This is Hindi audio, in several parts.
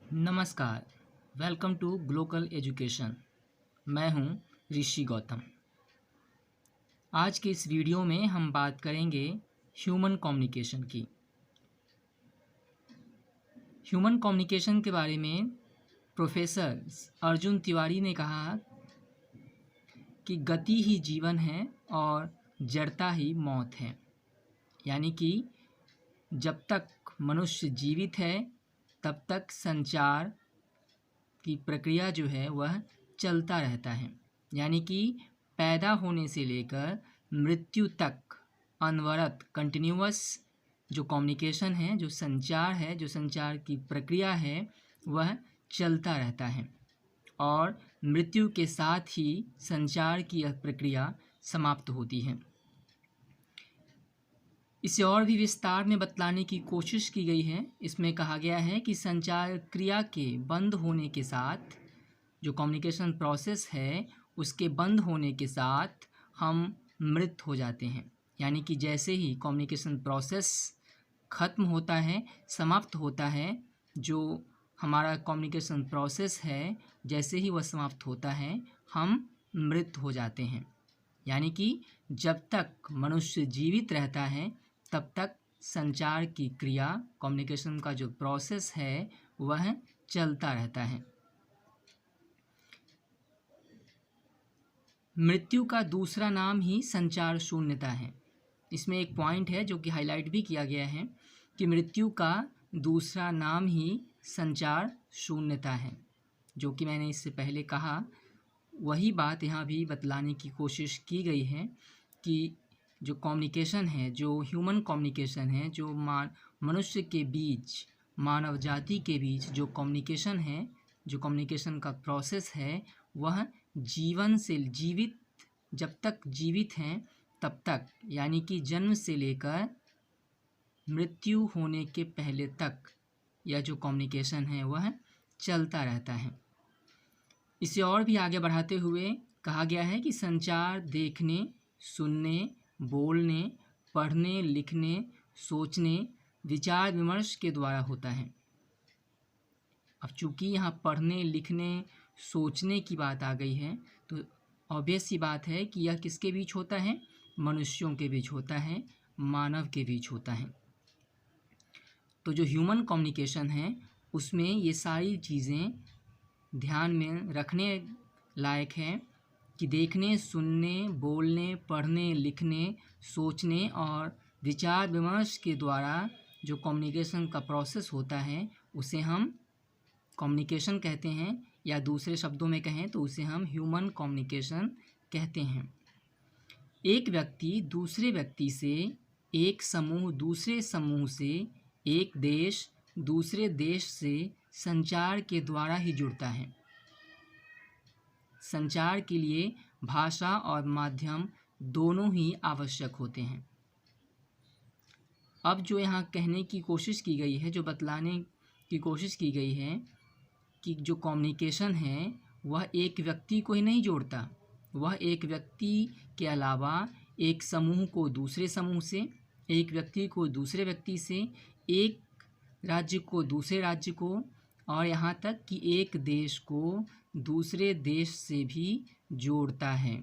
नमस्कार। Welcome to global education. मैं हूं ऋषि गौतम। आज के इस वीडियो में हम बात करेंगे ह्यूमन कम्युनिकेशन की। ह्यूमन कम्युनिकेशन के बारे में प्रोफेसर अर्जुन तिवारी ने कहा कि गति ही जीवन है और जड़ता ही मौत है। यानी कि जब तक मनुष्य जीवित है तब तक संचार की प्रक्रिया जो है वह चलता रहता है। यानी कि पैदा होने से लेकर मृत्यु तक अनवरत कंटिन्यूअस जो कम्युनिकेशन है, जो संचार है, जो संचार की प्रक्रिया है वह चलता रहता है और मृत्यु के साथ ही संचार की यह प्रक्रिया समाप्त होती है। इसे और भी विस्तार में बतलाने की कोशिश की गई है। इसमें कहा गया है कि संचार क्रिया के बंद होने के साथ, जो कम्युनिकेशन प्रोसेस है उसके बंद होने के साथ हम मृत हो जाते हैं। यानी कि जैसे ही कम्युनिकेशन प्रोसेस ख़त्म होता है, समाप्त होता है, जो हमारा कम्युनिकेशन प्रोसेस है, जैसे ही वह समाप्त होता है हम मृत हो जाते हैं। यानी कि जब तक मनुष्य जीवित रहता है तब तक संचार की क्रिया, कम्युनिकेशन का जो प्रोसेस है वह चलता रहता है। मृत्यु का दूसरा नाम ही संचार शून्यता है। इसमें एक पॉइंट है जो कि हाईलाइट भी किया गया है कि मृत्यु का दूसरा नाम ही संचार शून्यता है। जो कि मैंने इससे पहले कहा, वही बात यहाँ भी बतलाने की कोशिश की गई है कि जो कम्युनिकेशन है, जो ह्यूमन कम्युनिकेशन है, जो मनुष्य के बीच, मानव जाति के बीच जो कम्युनिकेशन है, जो कम्युनिकेशन का प्रोसेस है वह जीवन से जीवित, जब तक जीवित हैं तब तक, यानी कि जन्म से लेकर मृत्यु होने के पहले तक यह जो कम्युनिकेशन है वह चलता रहता है। इसे और भी आगे बढ़ाते हुए कहा गया है कि संचार देखने, सुनने, बोलने, पढ़ने, लिखने, सोचने, विचार विमर्श के द्वारा होता है। अब चूँकि यहाँ पढ़ने, लिखने, सोचने की बात आ गई है तो ऑब्वियस सी बात है कि यह किसके बीच होता है? मनुष्यों के बीच होता है, मानव के बीच होता है। तो जो ह्यूमन कम्युनिकेशन है उसमें ये सारी चीज़ें ध्यान में रखने लायक है कि देखने, सुनने, बोलने, पढ़ने, लिखने, सोचने और विचार विमर्श के द्वारा जो कम्युनिकेशन का प्रोसेस होता है उसे हम कम्युनिकेशन कहते हैं, या दूसरे शब्दों में कहें तो उसे हम ह्यूमन कम्युनिकेशन कहते हैं। एक व्यक्ति दूसरे व्यक्ति से, एक समूह दूसरे समूह से, एक देश दूसरे देश से संचार के द्वारा ही जुड़ता है। संचार के लिए भाषा और माध्यम दोनों ही आवश्यक होते हैं। अब जो यहाँ कहने की कोशिश की गई है, जो बतलाने की कोशिश की गई है कि जो कम्युनिकेशन है वह एक व्यक्ति को ही नहीं जोड़ता, वह एक व्यक्ति के अलावा एक समूह को दूसरे समूह से, एक व्यक्ति को दूसरे व्यक्ति से, एक राज्य को दूसरे राज्य को, और यहाँ तक कि एक देश को दूसरे देश से भी जोड़ता है।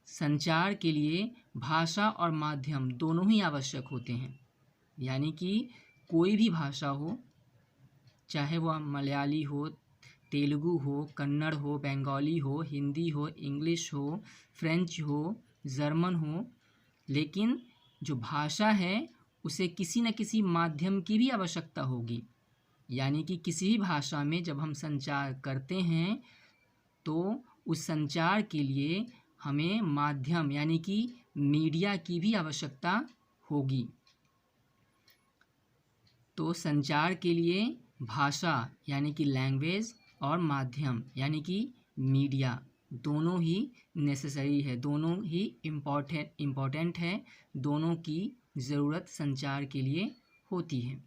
संचार के लिए भाषा और माध्यम दोनों ही आवश्यक होते हैं। यानी कि कोई भी भाषा हो, चाहे वह मलयाली हो, तेलुगु हो, कन्नड़ हो, बंगाली हो, हिंदी हो, इंग्लिश हो, फ्रेंच हो, जर्मन हो, लेकिन जो भाषा है उसे किसी न किसी माध्यम की भी आवश्यकता होगी। यानी कि किसी भी भाषा में जब हम संचार करते हैं तो उस संचार के लिए हमें माध्यम यानी कि मीडिया की भी आवश्यकता होगी। तो संचार के लिए भाषा यानी कि लैंग्वेज और माध्यम यानी कि मीडिया दोनों ही नेसेसरी है, दोनों ही इम्पोर्टेंट है, दोनों की ज़रूरत संचार के लिए होती है।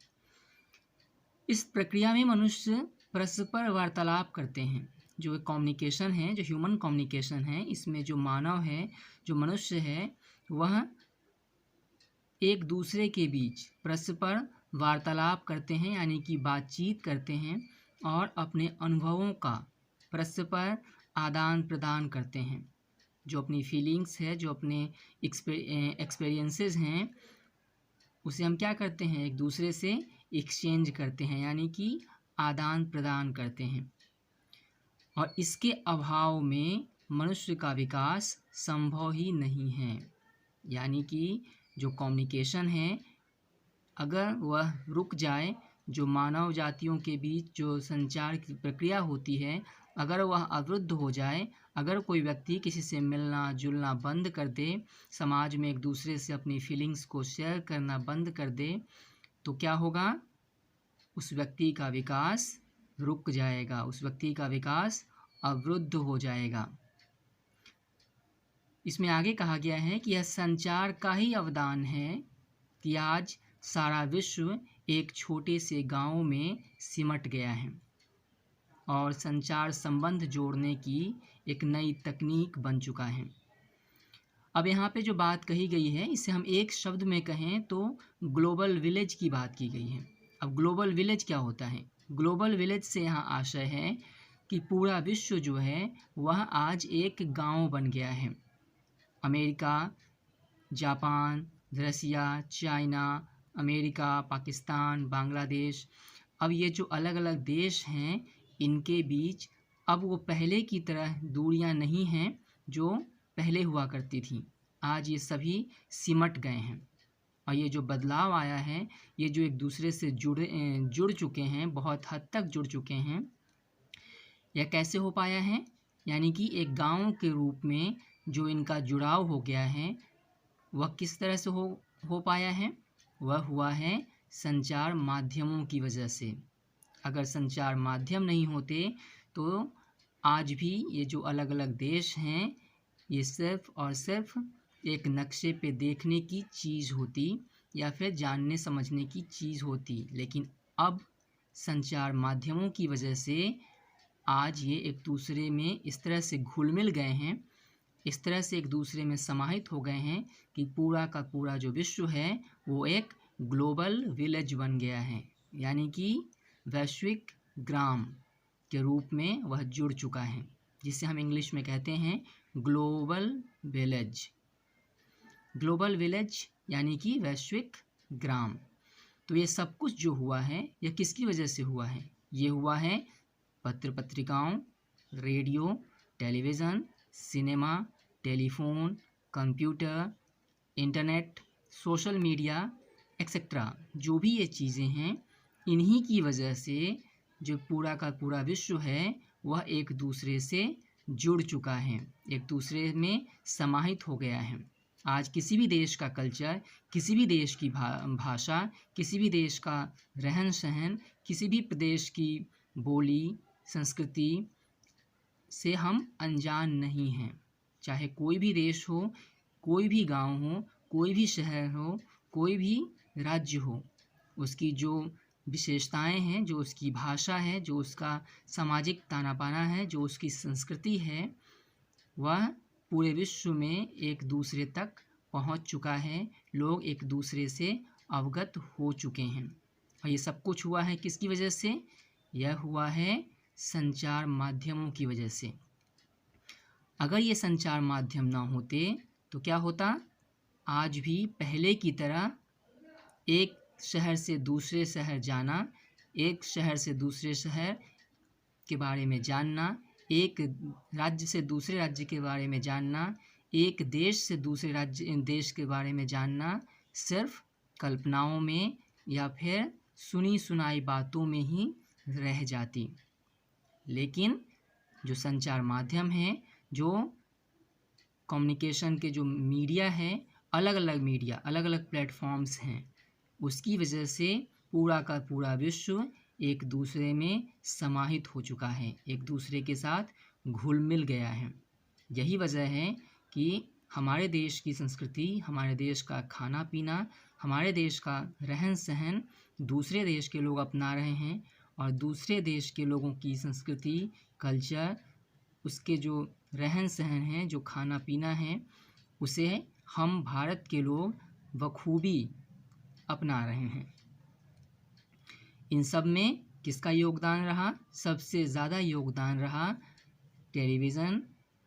इस प्रक्रिया में मनुष्य परस्पर वार्तालाप करते हैं। जो कम्युनिकेशन है, जो ह्यूमन कम्युनिकेशन है, इसमें जो मानव है, जो मनुष्य है, वह एक दूसरे के बीच परस्पर वार्तालाप करते हैं यानी कि बातचीत करते हैं और अपने अनुभवों का परस्पर आदान प्रदान करते हैं। जो अपनी फीलिंग्स है, जो अपने एक्सपीरियंसेस हैं, उसे हम क्या करते हैं, एक दूसरे से एक्सचेंज करते हैं यानी कि आदान प्रदान करते हैं। और इसके अभाव में मनुष्य का विकास संभव ही नहीं है। यानी कि जो कम्युनिकेशन है, अगर वह रुक जाए, जो मानव जातियों के बीच जो संचार की प्रक्रिया होती है, अगर वह अवरुद्ध हो जाए, अगर कोई व्यक्ति किसी से मिलना जुलना बंद कर दे, समाज में एक दूसरे से अपनी फीलिंग्स को शेयर करना बंद कर दे, तो क्या होगा, उस व्यक्ति का विकास रुक जाएगा, उस व्यक्ति का विकास अवरुद्ध हो जाएगा। इसमें आगे कहा गया है कि यह संचार का ही अवदान है कि आज सारा विश्व एक छोटे से गांव में सिमट गया है और संचार संबंध जोड़ने की एक नई तकनीक बन चुका है। अब यहाँ पे जो बात कही गई है, इसे हम एक शब्द में कहें तो ग्लोबल विलेज की बात की गई है। अब ग्लोबल विलेज क्या होता है? ग्लोबल विलेज से यहाँ आशय है कि पूरा विश्व जो है वह आज एक गांव बन गया है। अमेरिका, जापान, रसिया, चाइना, अमेरिका, पाकिस्तान, बांग्लादेश, अब ये जो अलग अलग देश हैं, इनके बीच अब वो पहले की तरह दूरियां नहीं हैं जो पहले हुआ करती थी। आज ये सभी सिमट गए हैं और ये जो बदलाव आया है, ये जो एक दूसरे से जुड़ चुके हैं, बहुत हद तक जुड़ चुके हैं। यह कैसे हो पाया है? यानी कि एक गांव के रूप में जो इनका जुड़ाव हो गया है, वह किस तरह से हो पाया है? वह हुआ है संचार माध्यमों की वजह से। अगर संचार माध्यम नहीं होते तो आज भी ये जो अलग अलग देश हैं, ये सिर्फ और सिर्फ एक नक्शे पे देखने की चीज़ होती या फिर जानने समझने की चीज़ होती। लेकिन अब संचार माध्यमों की वजह से आज ये एक दूसरे में इस तरह से घुल मिल गए हैं, इस तरह से एक दूसरे में समाहित हो गए हैं कि पूरा का पूरा जो विश्व है वो एक ग्लोबल विलेज बन गया है। यानी कि वैश्विक ग्राम के रूप में वह जुड़ चुका है, जिसे हम इंग्लिश में कहते हैं ग्लोबल विलेज। ग्लोबल विलेज यानी कि वैश्विक ग्राम। तो ये सब कुछ जो हुआ है, यह किसकी वजह से हुआ है? ये हुआ है पत्र पत्रिकाओं, radio, television, cinema, telephone, computer, internet, social media etcetera, जो भी ये चीज़ें हैं, इन्हीं की वजह से जो पूरा का पूरा विश्व है वह एक दूसरे से जुड़ चुका है, एक दूसरे में समाहित हो गया है। आज किसी भी देश का कल्चर, किसी भी देश की भाषा, किसी भी देश का रहन सहन, किसी भी प्रदेश की बोली संस्कृति से हम अनजान नहीं हैं। चाहे कोई भी देश हो, कोई भी गांव हो, कोई भी शहर हो, कोई भी राज्य हो, उसकी जो विशेषताएं हैं, जो उसकी भाषा है, जो उसका सामाजिक ताना बाना है, जो उसकी संस्कृति है, वह पूरे विश्व में एक दूसरे तक पहुंच चुका है। लोग एक दूसरे से अवगत हो चुके हैं और ये सब कुछ हुआ है किसकी वजह से? यह हुआ है संचार माध्यमों की वजह से। अगर ये संचार माध्यम ना होते तो क्या होता? आज भी पहले की तरह एक शहर से दूसरे शहर जाना, एक शहर से दूसरे शहर के बारे में जानना, एक राज्य से दूसरे राज्य के बारे में जानना, एक देश से दूसरे देश के बारे में जानना सिर्फ कल्पनाओं में या फिर सुनी सुनाई बातों में ही रह जाती। लेकिन जो संचार माध्यम है, जो कम्युनिकेशन के जो मीडिया है, अलग अलग मीडिया, अलग अलग प्लेटफॉर्म्स हैं, उसकी वजह से पूरा का पूरा विश्व एक दूसरे में समाहित हो चुका है, एक दूसरे के साथ घुल मिल गया है। यही वजह है कि हमारे देश की संस्कृति, हमारे देश का खाना पीना, हमारे देश का रहन सहन दूसरे देश के लोग अपना रहे हैं और दूसरे देश के लोगों की संस्कृति, कल्चर, उसके जो रहन सहन है, जो खाना पीना है, उसे हम भारत के लोग बखूबी अपना रहे हैं। इन सब में किसका योगदान रहा? सबसे ज़्यादा योगदान रहा टेलीविज़न,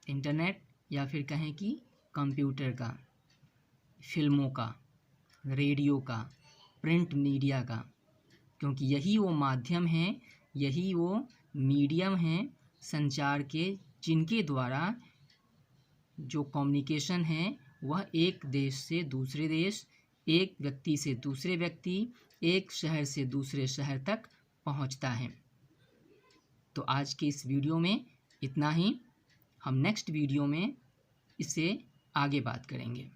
इंटरनेट या फिर कहें कि कंप्यूटर का, फिल्मों का, रेडियो का, प्रिंट मीडिया का, क्योंकि यही वो माध्यम हैं, यही वो मीडियम हैं संचार के, जिनके द्वारा जो कम्युनिकेशन है वह एक देश से दूसरे देश, एक व्यक्ति से दूसरे व्यक्ति, एक शहर से दूसरे शहर तक पहुंचता है। तो आज के इस वीडियो में इतना ही। हम नेक्स्ट वीडियो में इससे आगे बात करेंगे।